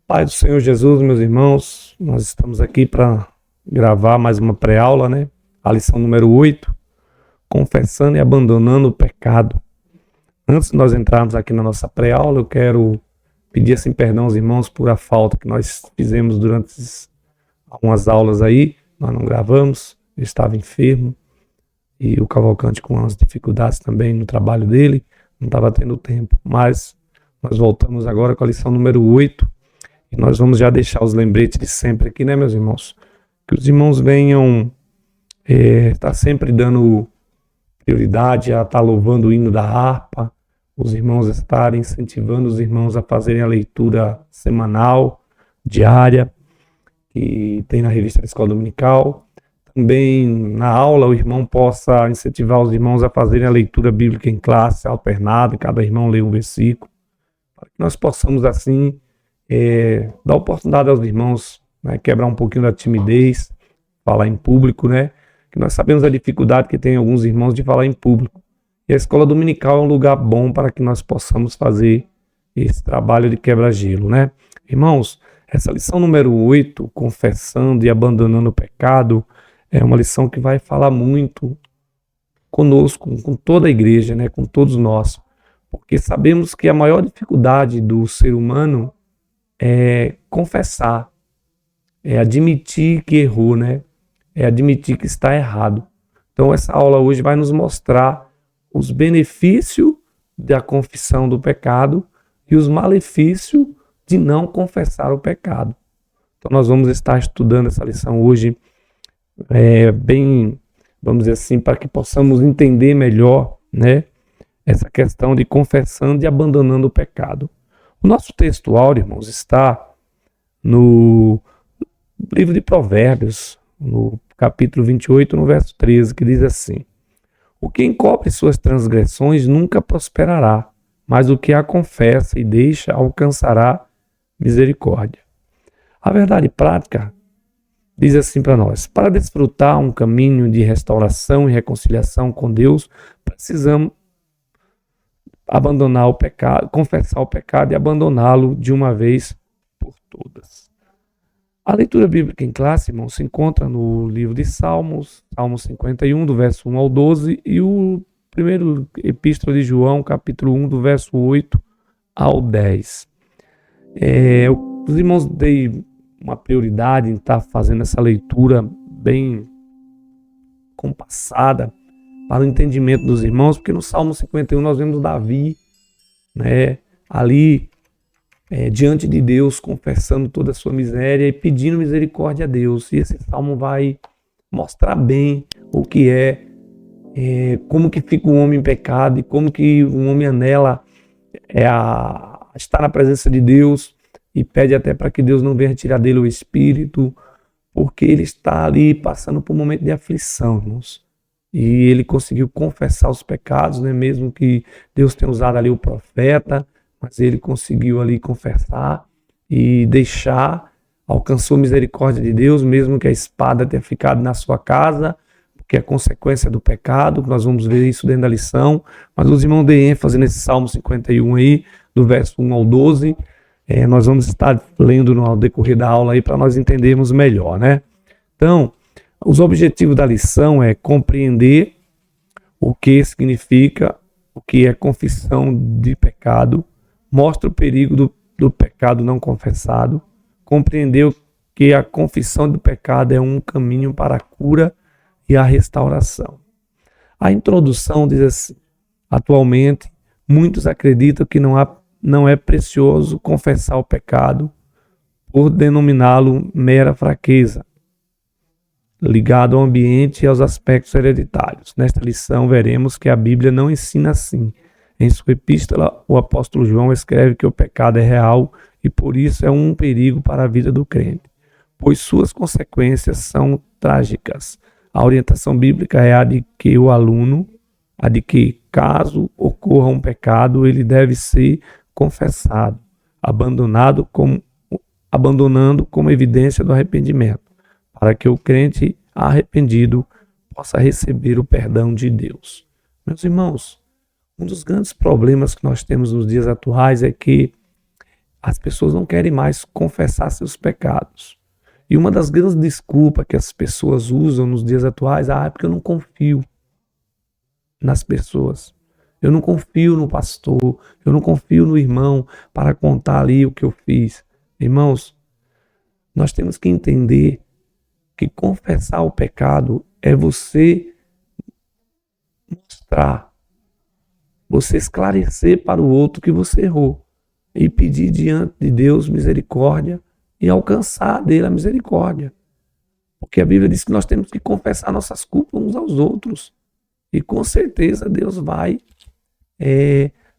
Pai do Senhor Jesus, meus irmãos, nós estamos aqui para gravar mais uma pré-aula, né? A lição número 8, confessando e abandonando o pecado. Antes de nós entrarmos aqui na nossa pré-aula, eu quero pedir assim perdão aos irmãos por a falta que nós fizemos durante algumas aulas aí. Nós não gravamos, eu estava enfermo e o Cavalcante com as dificuldades também no trabalho dele, não estava tendo tempo, mas nós voltamos agora com a lição número 8. E nós vamos já deixar os lembretes de sempre aqui, né, meus irmãos? Que os irmãos venham estar sempre dando prioridade a estar louvando o hino da harpa, os irmãos estarem incentivando os irmãos a fazerem a leitura semanal, diária, que tem na revista da Escola Dominical. Também na aula o irmão possa incentivar os irmãos a fazerem a leitura bíblica em classe, alternada, cada irmão lê um versículo, para que nós possamos assim dar oportunidade aos irmãos, né, quebrar um pouquinho da timidez, falar em público, né? Que nós sabemos a dificuldade que tem alguns irmãos de falar em público. E a escola dominical é um lugar bom para que nós possamos fazer esse trabalho de quebra-gelo, né? Irmãos, essa lição número 8, confessando e abandonando o pecado, é uma lição que vai falar muito conosco, com toda a igreja, né? Com todos nós. Porque sabemos que a maior dificuldade do ser humano é confessar, é admitir que errou, né? É admitir que está errado. Então essa aula hoje vai nos mostrar os benefícios da confissão do pecado e os malefícios de não confessar o pecado. Então nós vamos estar estudando essa lição hoje bem, vamos dizer assim, para que possamos entender melhor, né, essa questão de confessando e abandonando o pecado. O nosso texto áureo, irmãos, está no livro de Provérbios, no capítulo 28, no verso 13, que diz assim: o que encobre suas transgressões nunca prosperará, mas o que a confessa e deixa alcançará misericórdia. A verdade prática diz assim para nós: para desfrutar um caminho de restauração e reconciliação com Deus, precisamos abandonar o pecado, confessar o pecado e abandoná-lo de uma vez por todas. A leitura bíblica em classe, irmão, se encontra no livro de Salmos, Salmo 51, do verso 1 ao 12, e o primeiro epístola de João, capítulo 1, do verso 8 ao 10. Os irmãos dei uma prioridade em estar fazendo essa leitura bem compassada, para o entendimento dos irmãos, porque no Salmo 51 nós vemos Davi, né, ali diante de Deus, confessando toda a sua miséria e pedindo misericórdia a Deus. E esse Salmo vai mostrar bem o que como que fica o homem em pecado e como que o homem anela estar na presença de Deus e pede até para que Deus não venha tirar dele o espírito, porque ele está ali passando por um momento de aflição, irmãos. E ele conseguiu confessar os pecados, né? Mesmo que Deus tenha usado ali o profeta, mas ele conseguiu ali confessar e alcançou a misericórdia de Deus, mesmo que a espada tenha ficado na sua casa, porque é consequência do pecado, nós vamos ver isso dentro da lição. Mas os irmãos dêem ênfase nesse Salmo 51 aí, do verso 1 ao 12, nós vamos estar lendo ao decorrer da aula aí para nós entendermos melhor, né? Então, os objetivos da lição é compreender o que significa, o que é confissão de pecado, mostra o perigo do pecado não confessado, compreender que a confissão do pecado é um caminho para a cura e a restauração. A introdução diz assim: atualmente, muitos acreditam que não é precioso confessar o pecado por denominá-lo mera fraqueza, ligado ao ambiente e aos aspectos hereditários. Nesta lição veremos que a Bíblia não ensina assim. Em sua epístola, o apóstolo João escreve que o pecado é real e por isso é um perigo para a vida do crente, pois suas consequências são trágicas. A orientação bíblica é a de que caso ocorra um pecado, ele deve ser confessado, abandonando como evidência do arrependimento, para que o crente arrependido possa receber o perdão de Deus. Meus irmãos, um dos grandes problemas que nós temos nos dias atuais é que As pessoas não querem mais confessar seus pecados. E uma das grandes desculpas que as pessoas usam nos dias atuais é porque eu não confio nas pessoas. Eu não confio no pastor, eu não confio no irmão para contar ali o que eu fiz. Irmãos, nós temos que entender que confessar o pecado é você mostrar, você esclarecer para o outro que você errou e pedir diante de Deus misericórdia e alcançar dele a misericórdia. Porque a Bíblia diz que nós temos que confessar nossas culpas uns aos outros. E com certeza Deus vai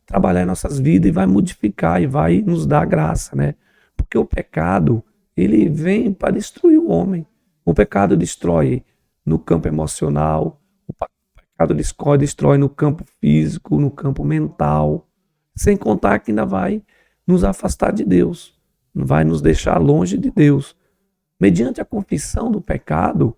trabalhar em nossas vidas e vai modificar e vai nos dar graça, né? Porque o pecado, ele vem para destruir o homem. O pecado destrói no campo emocional, o pecado destrói no campo físico, no campo mental, sem contar que ainda vai nos afastar de Deus, vai nos deixar longe de Deus. Mediante a confissão do pecado,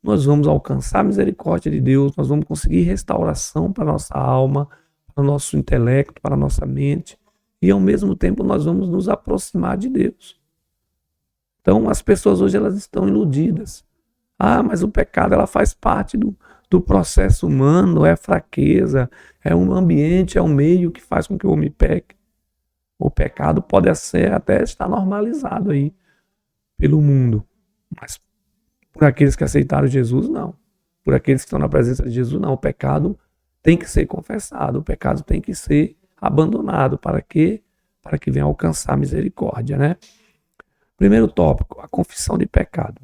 nós vamos alcançar a misericórdia de Deus, nós vamos conseguir restauração para a nossa alma, para o nosso intelecto, para a nossa mente, e ao mesmo tempo nós vamos nos aproximar de Deus. Então as pessoas hoje elas estão iludidas. Mas o pecado ela faz parte do processo humano, é fraqueza, é um ambiente, é um meio que faz com que o homem peque. O pecado pode até estar normalizado aí pelo mundo, mas por aqueles que aceitaram Jesus, não. Por aqueles que estão na presença de Jesus, não. O pecado tem que ser confessado, o pecado tem que ser abandonado. Para quê? Para que venha alcançar a misericórdia, né? Primeiro tópico, a confissão de pecado.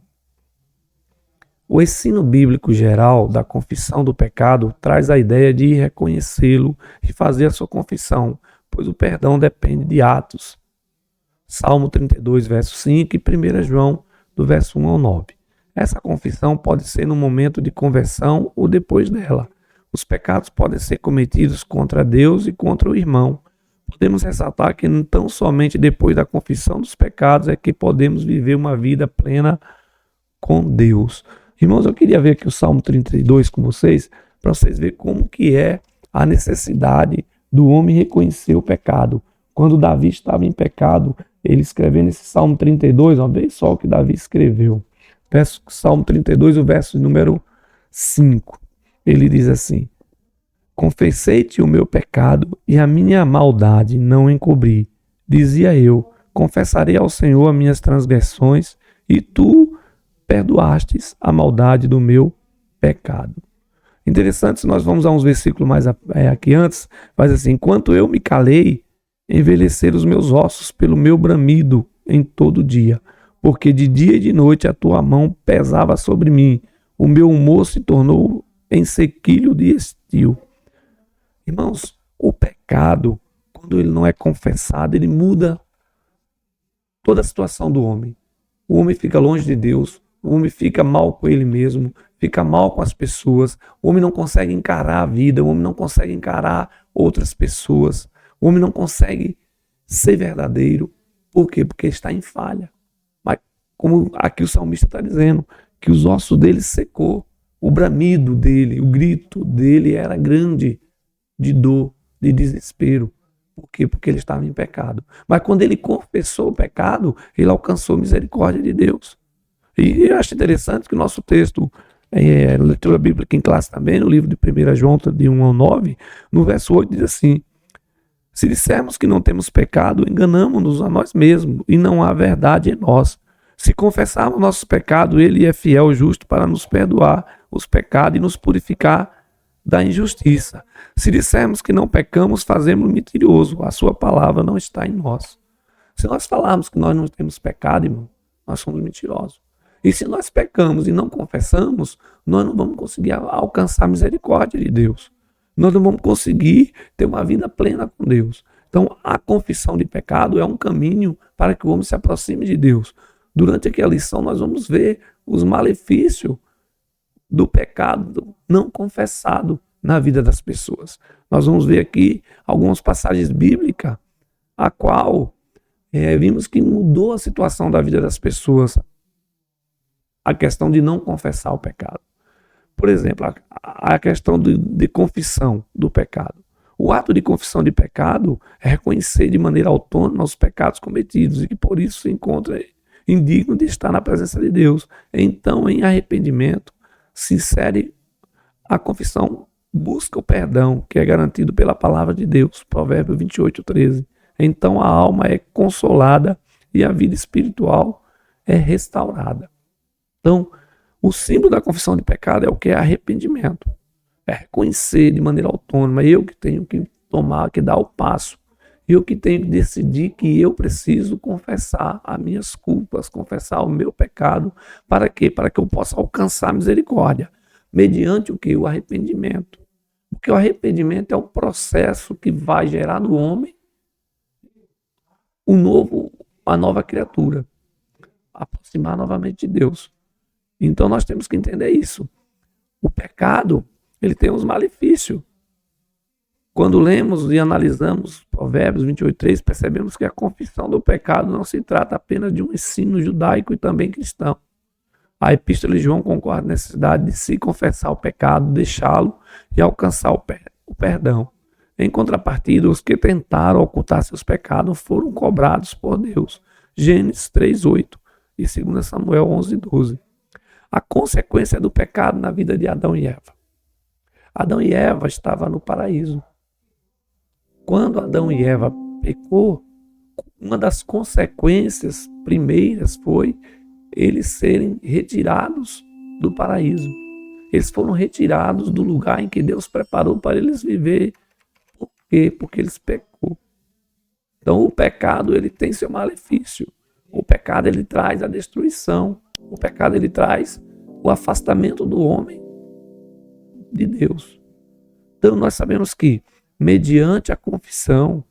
O ensino bíblico geral da confissão do pecado traz a ideia de reconhecê-lo e fazer a sua confissão, pois o perdão depende de atos. Salmo 32, verso 5 e 1 João, do verso 1 ao 9. Essa confissão pode ser no momento de conversão ou depois dela. Os pecados podem ser cometidos contra Deus e contra o irmão. Podemos ressaltar que tão somente depois da confissão dos pecados é que podemos viver uma vida plena com Deus. Irmãos, eu queria ver aqui o Salmo 32 com vocês, para vocês verem como que é a necessidade do homem reconhecer o pecado. Quando Davi estava em pecado, ele escrevendo esse Salmo 32, uma vez só o que Davi escreveu. Salmo 32, o verso número 5. Ele diz assim: confessei-te o meu pecado e a minha maldade não encobri. Dizia eu, confessarei ao Senhor as minhas transgressões e tu perdoastes a maldade do meu pecado. Interessante, se nós vamos a uns versículos mais aqui antes, faz assim: enquanto eu me calei, envelheceram os meus ossos pelo meu bramido em todo dia, porque de dia e de noite a tua mão pesava sobre mim, o meu humor se tornou em sequilho de estio. Irmãos, o pecado, quando ele não é confessado, ele muda toda a situação do homem. O homem fica longe de Deus, o homem fica mal com ele mesmo, fica mal com as pessoas, o homem não consegue encarar a vida, o homem não consegue encarar outras pessoas, o homem não consegue ser verdadeiro. Por quê? Porque está em falha. Mas como aqui o salmista está dizendo, que os ossos dele secou, o bramido dele, o grito dele era grande de dor, de desespero. Por quê? Porque ele estava em pecado. Mas quando ele confessou o pecado, ele alcançou a misericórdia de Deus. E eu acho interessante que o nosso texto, leitura bíblica em classe também, no livro de 1 João, de 1 ao 9, no verso 8 diz assim: se dissermos que não temos pecado, enganamo-nos a nós mesmos e não há verdade em nós. Se confessarmos nossos pecados, ele é fiel e justo para nos perdoar os pecados e nos purificar da injustiça. Se dissermos que não pecamos, fazemos mentiroso, a sua palavra não está em nós. Se nós falarmos que nós não temos pecado, irmão, nós somos mentirosos. E se nós pecamos e não confessamos, nós não vamos conseguir alcançar a misericórdia de Deus. Nós não vamos conseguir ter uma vida plena com Deus. Então, a confissão de pecado é um caminho para que o homem se aproxime de Deus. Durante aquela lição, nós vamos ver os malefícios do pecado não confessado na vida das pessoas. Nós vamos ver aqui algumas passagens bíblicas, a qual vimos que mudou a situação da vida das pessoas, a questão de não confessar o pecado. Por exemplo, a questão de confissão do pecado. O ato de confissão de pecado é reconhecer de maneira autônoma os pecados cometidos e que por isso se encontra indigno de estar na presença de Deus. Então, em arrependimento, sincere a confissão, busca o perdão que é garantido pela palavra de Deus. Provérbio 28:13. Então a alma é consolada e a vida espiritual é restaurada. Então, o símbolo da confissão de pecado é o que? É arrependimento. É reconhecer de maneira autônoma, eu que tenho que tomar, que dar o passo. Eu que tenho que decidir que eu preciso confessar as minhas culpas, confessar o meu pecado. Para quê? Para que eu possa alcançar a misericórdia. Mediante o que? O arrependimento. Porque o arrependimento é um processo que vai gerar no homem uma nova criatura. Aproximar novamente de Deus. Então nós temos que entender isso. O pecado, ele tem uns malefícios. Quando lemos e analisamos Provérbios 28:3, percebemos que a confissão do pecado não se trata apenas de um ensino judaico e também cristão. A Epístola de João concorda na necessidade de se confessar o pecado, deixá-lo e alcançar o perdão. Em contrapartida, os que tentaram ocultar seus pecados foram cobrados por Deus. Gênesis 3:8 e 2 Samuel 11:12. A consequência do pecado na vida de Adão e Eva. Adão e Eva estavam no paraíso. Quando Adão e Eva pecou, uma das consequências primeiras foi eles serem retirados do paraíso. Eles foram retirados do lugar em que Deus preparou para eles viver. Por quê? Porque eles pecou. Então o pecado, ele tem seu malefício. O pecado, ele traz a destruição. O pecado, ele traz o afastamento do homem de Deus. Então nós sabemos que mediante a confissão,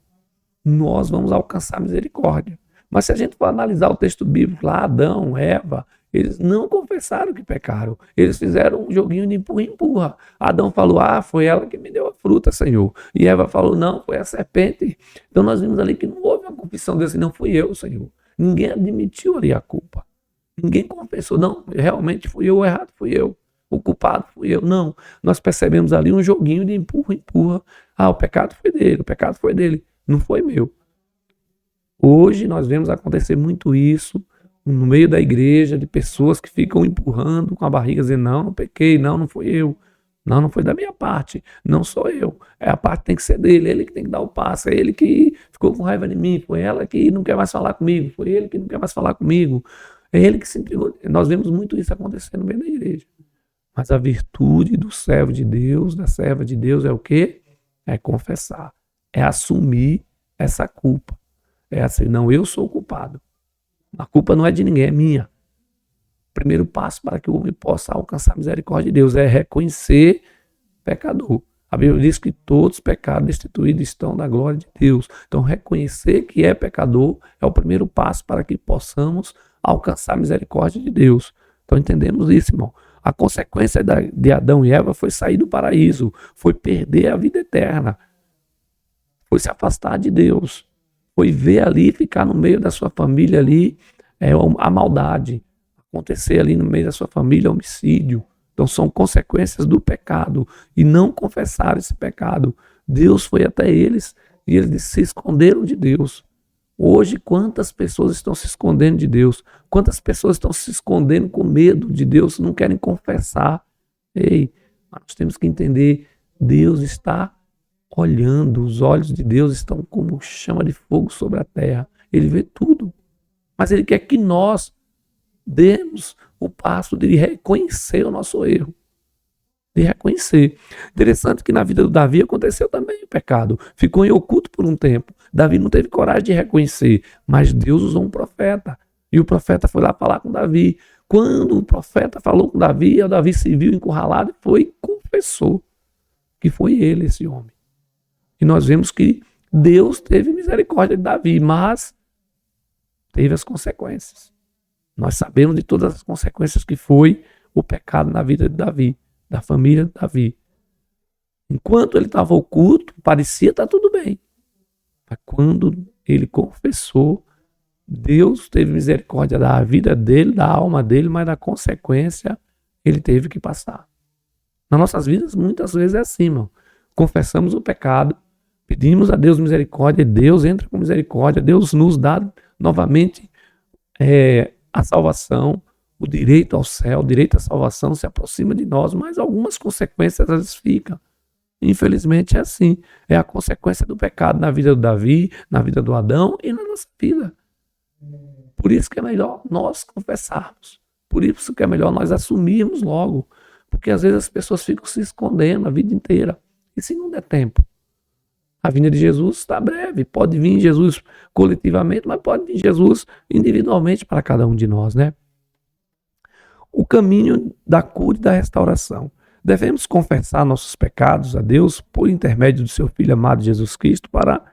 nós vamos alcançar misericórdia. Mas se a gente for analisar o texto bíblico lá, Adão, Eva, eles não confessaram que pecaram. Eles fizeram um joguinho de empurra-empurra. Adão falou, foi ela que me deu a fruta, Senhor. E Eva falou, não, foi a serpente. Então nós vimos ali que não houve uma confissão desse, não fui eu, Senhor. Ninguém admitiu ali a culpa. Ninguém confessou, não, realmente fui eu, o errado fui eu. O culpado fui eu. Não, nós percebemos ali um joguinho de empurra-empurra. O pecado foi dele, o pecado foi dele, não foi meu. Hoje nós vemos acontecer muito isso no meio da igreja, de pessoas que ficam empurrando com a barriga, dizendo, não pequei, não fui eu. Não foi da minha parte, não sou eu. A parte tem que ser dele, ele que tem que dar o passo, é ele que ficou com raiva de mim, foi ela que não quer mais falar comigo, foi ele que não quer mais falar comigo. É ele que sempre... Nós vemos muito isso acontecer no meio da igreja. Mas a virtude do servo de Deus, da serva de Deus é o quê? É confessar, é assumir essa culpa. É assim, não, eu sou o culpado. A culpa não é de ninguém, é minha. O primeiro passo para que o homem possa alcançar a misericórdia de Deus é reconhecer pecador. A Bíblia diz que todos pecados destituídos estão da glória de Deus. Então, reconhecer que é pecador é o primeiro passo para que possamos alcançar a misericórdia de Deus. Então, entendemos isso, irmão. A consequência de Adão e Eva foi sair do paraíso, foi perder a vida eterna, foi se afastar de Deus, foi ver ali, ficar no meio da sua família ali, a maldade, acontecer ali no meio da sua família, homicídio. Então são consequências do pecado e não confessaram esse pecado. Deus foi até eles e eles se esconderam de Deus. Hoje, quantas pessoas estão se escondendo de Deus? Quantas pessoas estão se escondendo com medo de Deus, não querem confessar? Ei, nós temos que entender, Deus está olhando, os olhos de Deus estão como chama de fogo sobre a terra. Ele vê tudo, mas Ele quer que nós demos o passo de reconhecer o nosso erro. De reconhecer. Interessante que na vida do Davi aconteceu também o pecado. Ficou em oculto por um tempo. Davi não teve coragem de reconhecer, mas Deus usou um profeta. E o profeta foi lá falar com Davi. Quando o profeta falou com Davi, o Davi se viu encurralado e foi e confessou que foi ele, esse homem. E nós vemos que Deus teve misericórdia de Davi, mas teve as consequências. Nós sabemos de todas as consequências que foi o pecado na vida de Davi, da família de Davi. Enquanto ele estava oculto, parecia estar tudo bem. Mas quando ele confessou, Deus teve misericórdia da vida dele, da alma dele, mas da consequência ele teve que passar. Nas nossas vidas, muitas vezes é assim, irmão. Confessamos o pecado, Pedimos a Deus misericórdia, Deus entra com misericórdia, Deus nos dá novamente a salvação, o direito ao céu, o direito à salvação se aproxima de nós, mas algumas consequências às vezes ficam. Infelizmente é assim, é a consequência do pecado na vida do Davi, na vida do Adão e na nossa vida. Por isso que é melhor nós confessarmos, por isso que é melhor nós assumirmos logo, porque às vezes as pessoas ficam se escondendo a vida inteira, e se não der tempo? A vinda de Jesus está breve, pode vir Jesus coletivamente, mas pode vir Jesus individualmente para cada um de nós, né? O caminho da cura e da restauração. Devemos confessar nossos pecados a Deus por intermédio do seu Filho amado Jesus Cristo. Para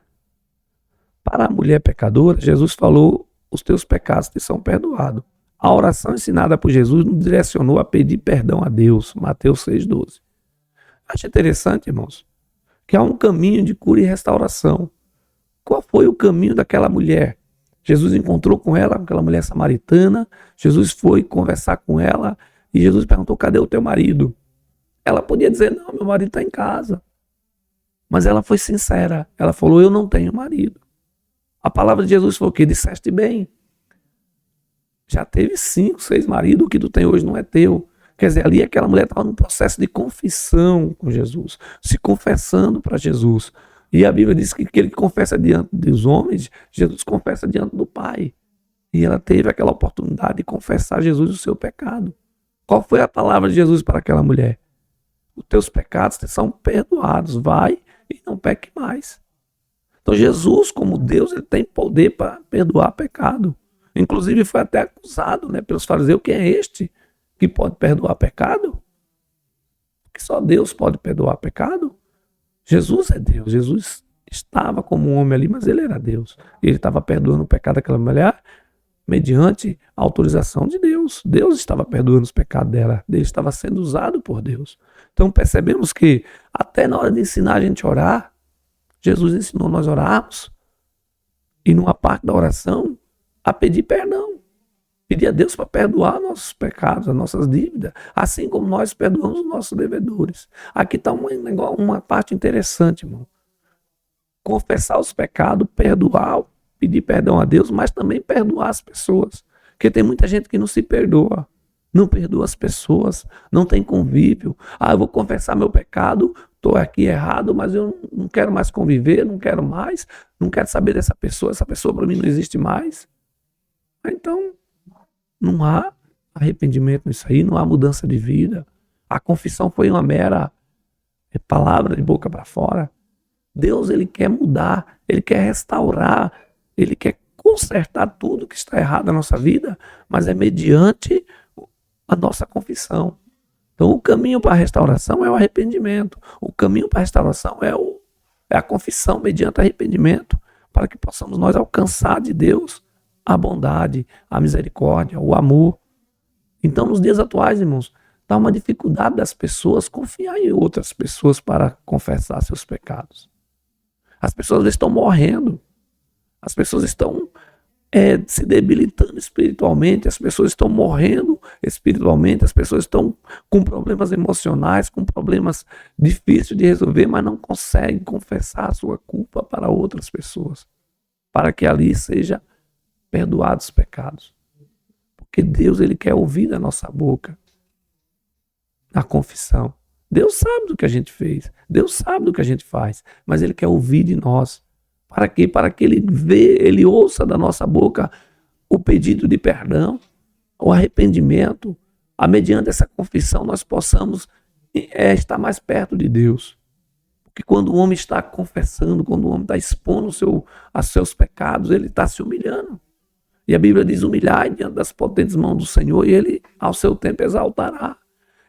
a mulher pecadora, Jesus falou: os teus pecados te são perdoados. A oração ensinada por Jesus nos direcionou a pedir perdão a Deus. Mateus 6,12. Acho interessante, irmãos, que há um caminho de cura e restauração. Qual foi o caminho daquela mulher? Jesus encontrou com ela, aquela mulher samaritana. Jesus foi conversar com ela e Jesus perguntou: cadê o teu marido? Ela podia dizer: não, meu marido está em casa. Mas ela foi sincera. Ela falou: eu não tenho marido. A palavra de Jesus foi o quê? Disseste bem. Já teve 5, 6 maridos, o que tu tem hoje não é teu. Quer dizer, ali aquela mulher estava num processo de confissão com Jesus, se confessando para Jesus. E a Bíblia diz que aquele que confessa diante dos homens, Jesus confessa diante do Pai. E ela teve aquela oportunidade de confessar a Jesus o seu pecado. Qual foi a palavra de Jesus para aquela mulher? Os teus pecados te são perdoados, vai e não peque mais. Então Jesus, como Deus, ele tem poder para perdoar pecado. Inclusive foi até acusado, né, pelos fariseus: quem é este que pode perdoar pecado? Que só Deus pode perdoar pecado? Jesus é Deus. Jesus estava como um homem ali, mas ele era Deus. E ele estava perdoando o pecado daquela mulher mediante a autorização de Deus. Deus estava perdoando os pecados dela. Ele estava sendo usado por Deus. Então percebemos que até na hora de ensinar a gente a orar, Jesus ensinou nós a orarmos. E numa parte da oração, a pedir perdão. Pedir a Deus para perdoar nossos pecados, as nossas dívidas, assim como nós perdoamos os nossos devedores. Aqui está uma parte interessante, irmão. Confessar os pecados, perdoar, pedir perdão a Deus, mas também perdoar as pessoas. Porque tem muita gente que não se perdoa, não perdoa as pessoas, não tem convívio. Eu vou confessar meu pecado, estou aqui errado, mas eu não quero mais conviver, não quero mais, não quero saber dessa pessoa, essa pessoa para mim não existe mais. Então, não há arrependimento nisso aí, não há mudança de vida. A confissão foi uma mera palavra de boca para fora. Deus, ele quer mudar, ele quer restaurar, ele quer consertar tudo que está errado na nossa vida, mas é mediante a nossa confissão. Então o caminho para a restauração é o arrependimento. O caminho para a restauração é a confissão mediante arrependimento, para que possamos nós alcançar de Deus a bondade, a misericórdia, o amor. Então, nos dias atuais, irmãos, está uma dificuldade das pessoas confiar em outras pessoas para confessar seus pecados. As pessoas estão morrendo. As pessoas estão se debilitando espiritualmente. As pessoas estão morrendo espiritualmente. As pessoas estão com problemas emocionais, com problemas difíceis de resolver, mas não conseguem confessar a sua culpa para outras pessoas, para que ali seja perdoados os pecados. Porque Deus, ele quer ouvir da nossa boca a confissão. Deus sabe do que a gente fez, Deus sabe do que a gente faz, mas ele quer ouvir de nós. Para quê? Para que ele ouça da nossa boca o pedido de perdão, o arrependimento. Mediante essa confissão nós possamos estar mais perto de Deus. Porque quando o homem está confessando, quando o homem está expondo os seus pecados, ele está se humilhando. E a Bíblia diz: humilhai diante das potentes mãos do Senhor e ele ao seu tempo exaltará.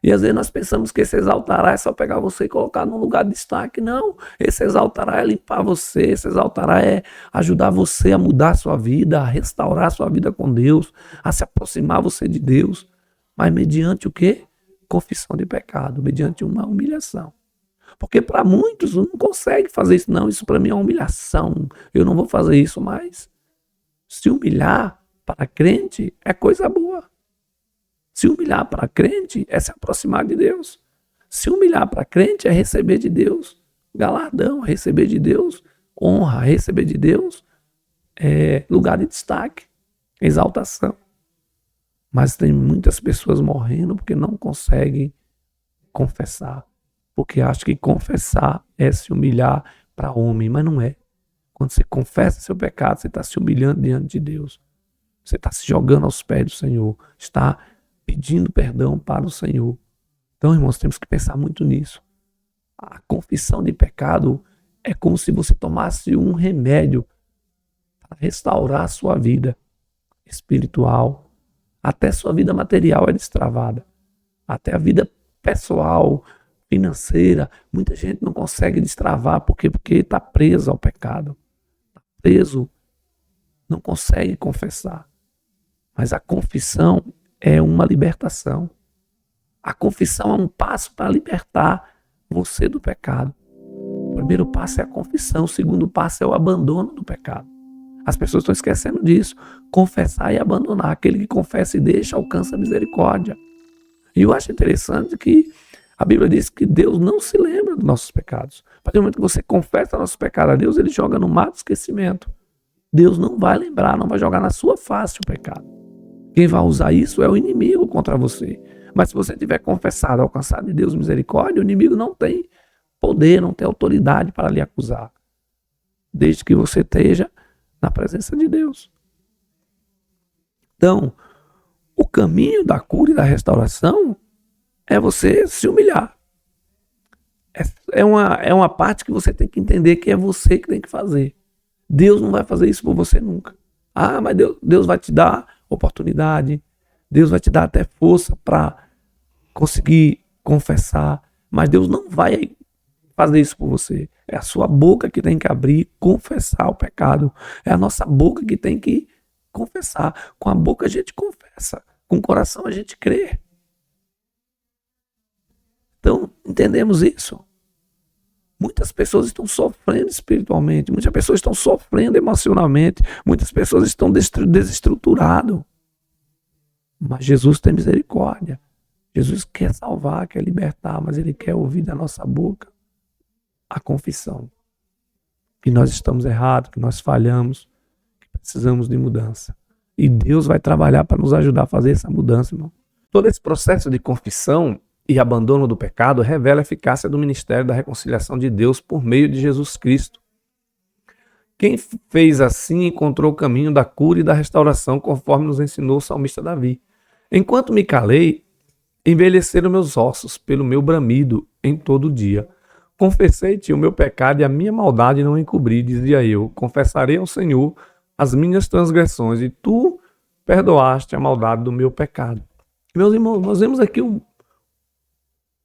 E às vezes nós pensamos que esse exaltará é só pegar você e colocar num lugar de destaque. Não, esse exaltará é limpar você, esse exaltará é ajudar você a mudar a sua vida, a restaurar a sua vida com Deus, a se aproximar você de Deus. Mas mediante o quê? Confissão de pecado, mediante uma humilhação. Porque para muitos não consegue fazer isso. Não, isso para mim é uma humilhação, eu não vou fazer isso mais. Se humilhar para crente é coisa boa. Se humilhar para crente é se aproximar de Deus. Se humilhar para crente é receber de Deus galardão, a receber de Deus honra, a receber de Deus lugar de destaque, exaltação. Mas tem muitas pessoas morrendo porque não conseguem confessar. Porque acham que confessar é se humilhar para homem, mas não é. Quando você confessa seu pecado, você está se humilhando diante de Deus. Você está se jogando aos pés do Senhor. Está pedindo perdão para o Senhor. Então, irmãos, temos que pensar muito nisso. A confissão de pecado é como se você tomasse um remédio para restaurar a sua vida espiritual. Até sua vida material é destravada. Até a vida pessoal, financeira, muita gente não consegue destravar porque está preso ao pecado. Está preso, não consegue confessar. Mas a confissão é uma libertação. A confissão é um passo para libertar você do pecado. O primeiro passo é a confissão, o segundo passo é o abandono do pecado. As pessoas estão esquecendo disso. Confessar e abandonar. Aquele que confessa e deixa alcança a misericórdia. E eu acho interessante que a Bíblia diz que Deus não se lembra dos nossos pecados. A partir do momento que você confessa nossos pecados a Deus, Ele joga no mar do esquecimento. Deus não vai lembrar, não vai jogar na sua face o pecado. Quem vai usar isso é o inimigo contra você. Mas se você tiver confessado, alcançado de Deus misericórdia, o inimigo não tem poder, não tem autoridade para lhe acusar. Desde que você esteja na presença de Deus. Então, o caminho da cura e da restauração é você se humilhar. É uma parte que você tem que entender que é você que tem que fazer. Deus não vai fazer isso por você nunca. Ah, mas Deus vai te dar oportunidade. Deus vai te dar até força para conseguir confessar. Mas Deus não vai fazer isso por você. É a sua boca que tem que abrir, confessar o pecado. É a nossa boca que tem que confessar. Com a boca a gente confessa. Com o coração a gente crê. Então, entendemos isso? Muitas pessoas estão sofrendo espiritualmente, muitas pessoas estão sofrendo emocionalmente, muitas pessoas estão desestruturadas. Mas Jesus tem misericórdia. Jesus quer salvar, quer libertar, mas Ele quer ouvir da nossa boca a confissão. Que nós estamos errados, que nós falhamos, que precisamos de mudança. E Deus vai trabalhar para nos ajudar a fazer essa mudança, irmão. Todo esse processo de confissão e abandono do pecado revela a eficácia do ministério da reconciliação de Deus por meio de Jesus Cristo. Quem fez assim encontrou o caminho da cura e da restauração, conforme nos ensinou o salmista Davi. Enquanto me calei, envelheceram meus ossos pelo meu bramido em todo dia. Confessei-te o meu pecado e a minha maldade não encobri, dizia eu. Confessarei ao Senhor as minhas transgressões e tu perdoaste a maldade do meu pecado. Meus irmãos, nós vemos aqui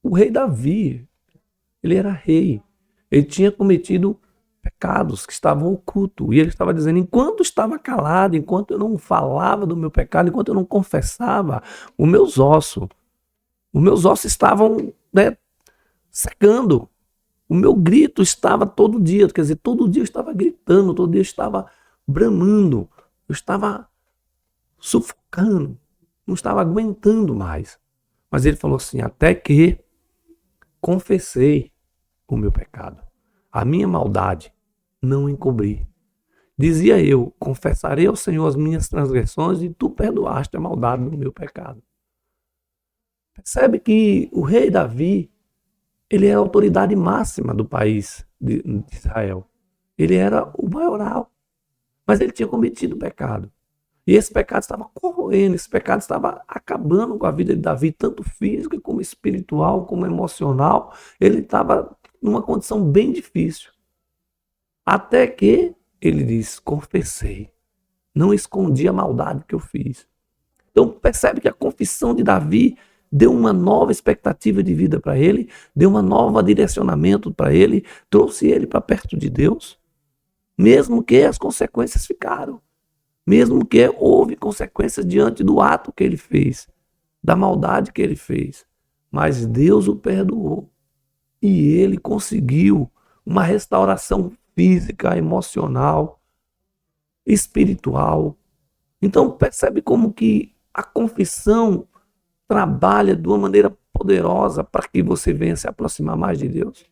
o rei Davi. Ele era rei. Ele tinha cometido pecados que estavam ocultos. E ele estava dizendo, enquanto estava calado, enquanto eu não falava do meu pecado, enquanto eu não confessava, os meus ossos estavam secando. O meu grito estava todo dia, quer dizer, todo dia eu estava gritando, todo dia eu estava bramando, eu estava sufocando, não estava aguentando mais. Mas ele falou assim, até que confessei o meu pecado, a minha maldade não encobri. Dizia eu, confessarei ao Senhor as minhas transgressões e tu perdoaste a maldade do meu pecado. Percebe que o rei Davi, ele era a autoridade máxima do país de Israel. Ele era o maioral. Mas ele tinha cometido pecado. E esse pecado estava corroendo, esse pecado estava acabando com a vida de Davi, tanto física como espiritual, como emocional. Ele estava numa condição bem difícil. Até que ele diz, confessei. Não escondi a maldade que eu fiz. Então percebe que a confissão de Davi deu uma nova expectativa de vida para ele, deu um novo direcionamento para ele, trouxe ele para perto de Deus, mesmo que as consequências ficaram, mesmo que houve consequências diante do ato que ele fez, da maldade que ele fez, mas Deus o perdoou e ele conseguiu uma restauração física, emocional, espiritual. Então percebe como que a confissão trabalha de uma maneira poderosa para que você venha se aproximar mais de Deus.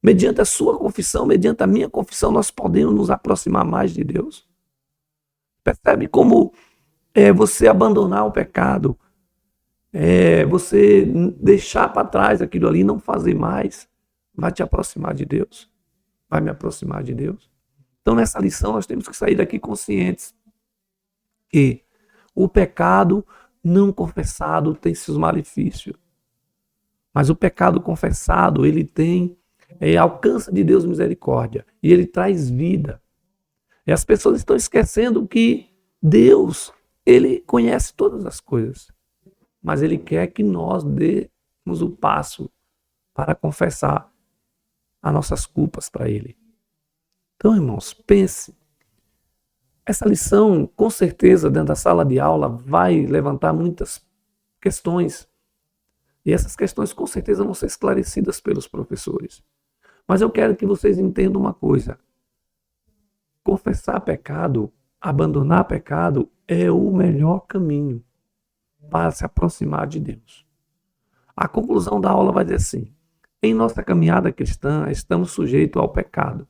Mediante a sua confissão, mediante a minha confissão, nós podemos nos aproximar mais de Deus. Percebe como você abandonar o pecado, você deixar para trás aquilo ali, não fazer mais, vai te aproximar de Deus. Vai me aproximar de Deus. Então, nessa lição, nós temos que sair daqui conscientes que o pecado não confessado tem seus malefícios. Mas o pecado confessado, ele tem alcança de Deus misericórdia. E ele traz vida. E as pessoas estão esquecendo que Deus, ele conhece todas as coisas. Mas ele quer que nós demos o passo para confessar as nossas culpas para ele. Então, irmãos, pense. Essa lição, com certeza, dentro da sala de aula, vai levantar muitas questões. E essas questões, com certeza, vão ser esclarecidas pelos professores. Mas eu quero que vocês entendam uma coisa. Confessar pecado, abandonar pecado, é o melhor caminho para se aproximar de Deus. A conclusão da aula vai dizer assim: em nossa caminhada cristã, estamos sujeitos ao pecado.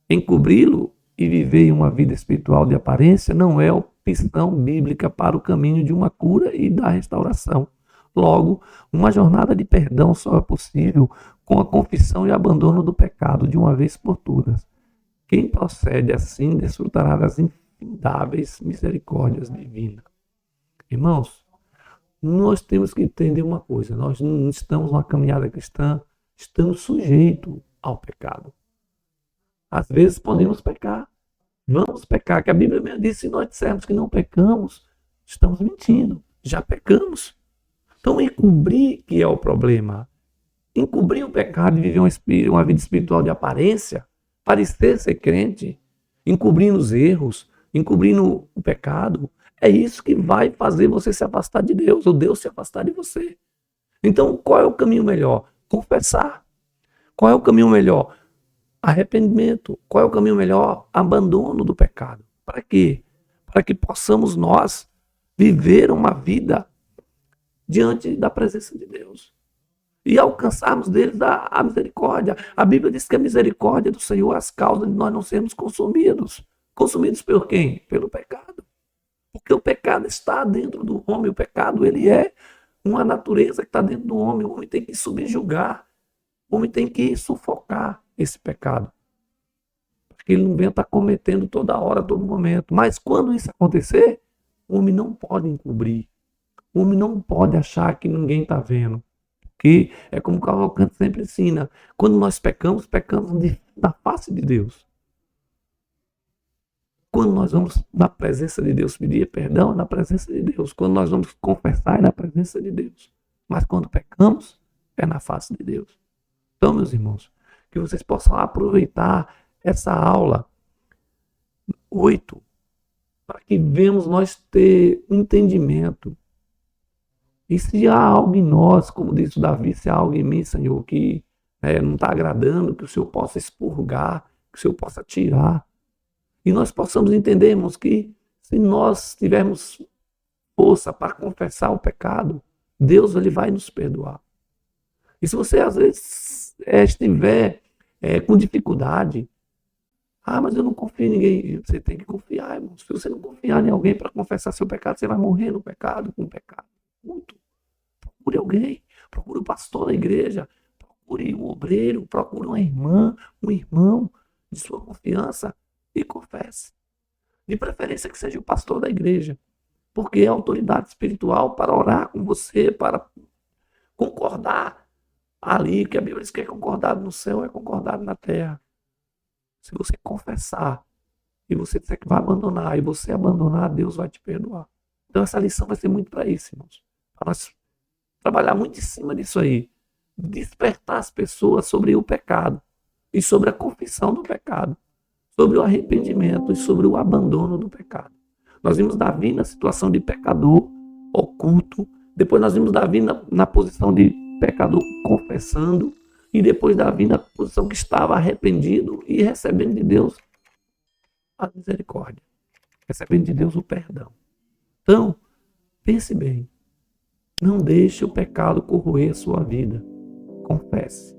Encobri-lo e viver uma vida espiritual de aparência não é opção bíblica para o caminho de uma cura e da restauração. Logo, uma jornada de perdão só é possível com a confissão e abandono do pecado de uma vez por todas. Quem procede assim desfrutará das infindáveis misericórdias divinas. Irmãos, nós temos que entender uma coisa: nós não estamos numa caminhada cristã, estamos sujeitos ao pecado. Às vezes podemos pecar, vamos pecar, que a Bíblia mesmo diz: se nós dissermos que não pecamos, estamos mentindo, já pecamos. Então, encobrir que é o problema. Encobrir o pecado e viver uma vida espiritual de aparência, parecer ser crente, encobrindo os erros, encobrindo o pecado, é isso que vai fazer você se afastar de Deus, ou Deus se afastar de você. Então, qual é o caminho melhor? Confessar. Qual é o caminho melhor? Arrependimento. Qual é o caminho melhor? Abandono do pecado. Para quê? Para que possamos nós viver uma vida diante da presença de Deus e alcançarmos deles a misericórdia. A Bíblia diz que a misericórdia do Senhor é as causas de nós não sermos consumidos. Consumidos por quem? Pelo pecado. Porque o pecado está dentro do homem. O pecado, ele é uma natureza que está dentro do homem. O homem tem que subjugar. O homem tem que sufocar esse pecado. Porque ele não vem estar cometendo toda hora, todo momento. Mas quando isso acontecer, o homem não pode encobrir. O homem não pode achar que ninguém está vendo. Que é como o Cavalcante sempre ensina: quando nós pecamos, pecamos da face de Deus. Quando nós vamos na presença de Deus pedir perdão, é na presença de Deus. Quando nós vamos confessar, é na presença de Deus. Mas quando pecamos, é na face de Deus. Então, meus irmãos, que vocês possam aproveitar essa aula 8 para que venhamos nós ter um entendimento. E se há algo em nós, como disse o Davi, se há algo em mim, Senhor, que não está agradando, que o Senhor possa expurgar, que o Senhor possa tirar. E nós possamos entender, irmãos, que se nós tivermos força para confessar o pecado, Deus ele vai nos perdoar. E se você às vezes estiver com dificuldade, mas eu não confio em ninguém. Você tem que confiar, irmão. Se você não confiar em alguém para confessar seu pecado, você vai morrer no pecado, com o pecado. Muito. Procure alguém, procure o pastor da igreja, procure um obreiro, procure uma irmã, um irmão de sua confiança e confesse. De preferência que seja o pastor da igreja, porque é autoridade espiritual para orar com você, para concordar ali, que a Bíblia diz que é concordado no céu, é concordado na terra. Se você confessar e você disser que vai abandonar, e você abandonar, Deus vai te perdoar. Então essa lição vai ser muito para isso, irmãos. Para nós trabalhar muito em cima disso aí. Despertar as pessoas sobre o pecado e sobre a confissão do pecado, sobre o arrependimento e sobre o abandono do pecado. Nós vimos Davi na situação de pecador oculto, depois nós vimos Davi na posição de pecador confessando, e depois Davi na posição que estava arrependido e recebendo de Deus a misericórdia, recebendo de Deus o perdão. Então, pense bem, não deixe o pecado corroer a sua vida, confesse.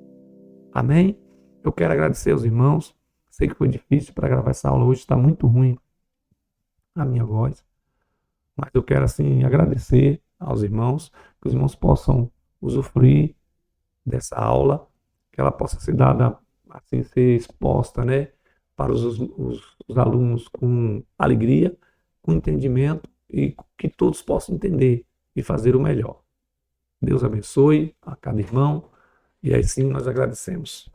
Amém? Eu quero agradecer aos irmãos. Sei que foi difícil para gravar essa aula hoje, está muito ruim a minha voz. Mas eu quero, assim, agradecer aos irmãos, que os irmãos possam usufruir dessa aula, que ela possa ser dada, assim, ser exposta, né, para os alunos com alegria, com entendimento e que todos possam entender e fazer o melhor. Deus abençoe a cada irmão e aí sim nós agradecemos.